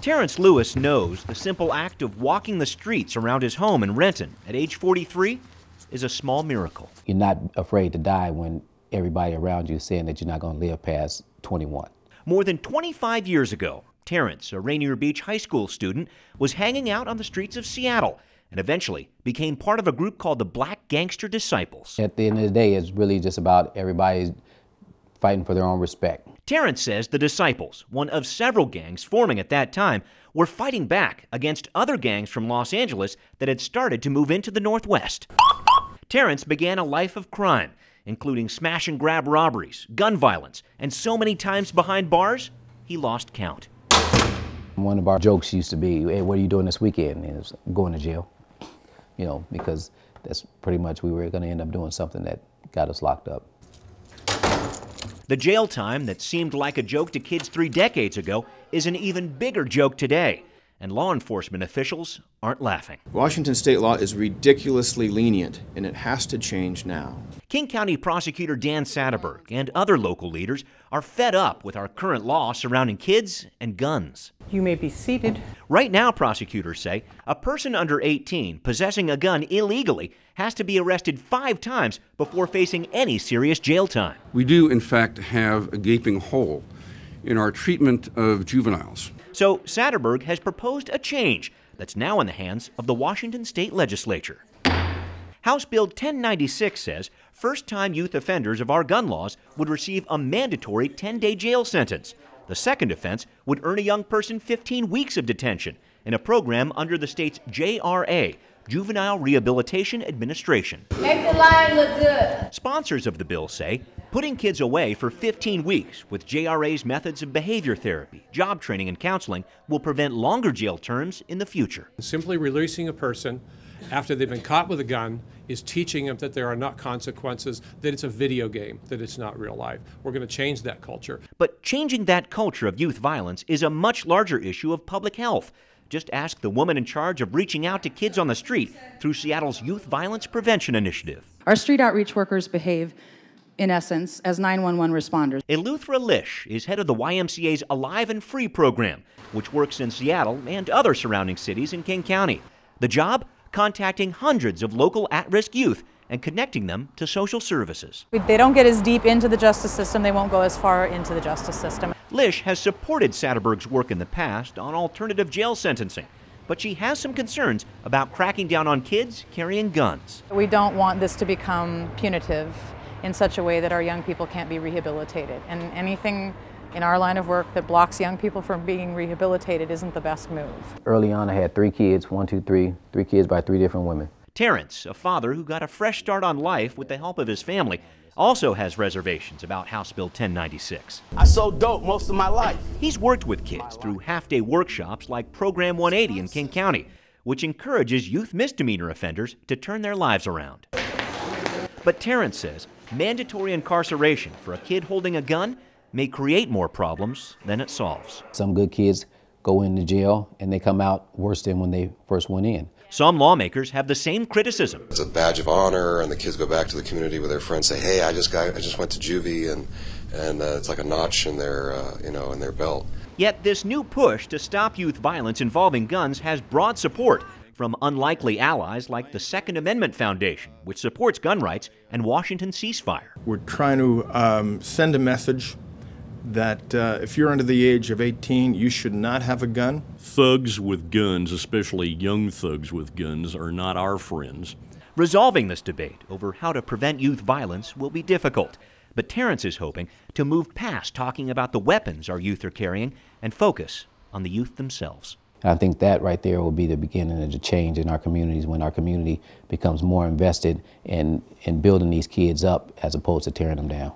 Terrence Lewis knows the simple act of walking the streets around his home in Renton at age 43 is a small miracle. You're not afraid to die when everybody around you is saying that you're not going to live past 21. More than 25 years ago, Terrence, a Rainier Beach high school student, was hanging out on the streets of Seattle and eventually became part of a group called the Black Gangster Disciples. At the end of the day, it's really just about everybody fighting for their own respect. Terrence says the Disciples, one of several gangs forming at that time, were fighting back against other gangs from Los Angeles that had started to move into the Northwest. Terrence began a life of crime, including smash and grab robberies, gun violence, and so many times behind bars, he lost count. One of our jokes used to be, hey, what are you doing this weekend? And it was going to jail, you know, because that's pretty much we were going to end up doing something that got us locked up. The jail time that seemed like a joke to kids 3 decades ago is an even bigger joke today, and law enforcement officials aren't laughing. Washington state law is ridiculously lenient, and it has to change now. King County Prosecutor Dan SATTERBERG and other local leaders are fed up with our current law surrounding kids and guns. You may be seated. Right now, prosecutors say a person under 18 possessing a gun illegally has to be arrested 5 times before facing any serious jail time. We do, in fact, have a gaping hole in our treatment of juveniles. So SATTERBERG has proposed a change that's now in the hands of the Washington State Legislature. House Bill 1096 says first-time youth offenders of our gun laws would receive a mandatory 10-day jail sentence. The second offense would earn a young person 15 weeks of detention in a program under the state's JRA, Juvenile Rehabilitation Administration. Make the line look good. Sponsors of the bill say putting kids away for 15 weeks with JRA's methods of behavior therapy, job training, and counseling will prevent longer jail terms in the future. Simply releasing a person after they've been caught with a gun is teaching them that there are not consequences, that it's a video game, that it's not real life. We're going to change that culture. But changing that culture of youth violence is a much larger issue of public health. Just ask the woman in charge of reaching out to kids on the street through Seattle's Youth Violence Prevention Initiative. Our street outreach workers behave, in essence, as 911 responders. Eleuthera Lish is head of the YMCA's Alive and Free program, which works in Seattle and other surrounding cities in King County. The job? Contacting hundreds of local at-risk youth and connecting them to social services. If they don't get as deep into the justice system, they won't go as far into the justice system. Lish has supported SATTERBERG's work in the past on alternative jail sentencing, but she has some concerns about cracking down on kids carrying guns. We don't want this to become punitive in such a way that our young people can't be rehabilitated. And anything in our line of work that blocks young people from being rehabilitated isn't the best move. Early on, I had 3 kids, 1, 2, 3, 3 kids by 3 different women. Terrence, a father who got a fresh start on life with the help of his family, also has reservations about House Bill 1096. I sold dope most of my life. He's worked with kids through half-day workshops like Program 180 in King County, which encourages youth misdemeanor offenders to turn their lives around. But Terrence says mandatory incarceration for a kid holding a gun may create more problems than it solves. Some good kids go into jail and they come out worse than when they first went in. Some lawmakers have the same criticism. It's a badge of honor, and the kids go back to the community with their friends, say, "Hey, I just went to juvie," and it's like a notch in their in their belt. Yet this new push to stop youth violence involving guns has broad support from unlikely allies like the Second Amendment Foundation, which supports gun rights, and Washington Ceasefire. We're trying to send a message that if you're under the age of 18, you should not have a gun. Thugs with guns, especially young thugs with guns, are not our friends. Resolving this debate over how to prevent youth violence will be difficult, but Terrence is hoping to move past talking about the weapons our youth are carrying and focus on the youth themselves. I think that right there will be the beginning of the change in our communities, when our community becomes more invested in building these kids up as opposed to tearing them down.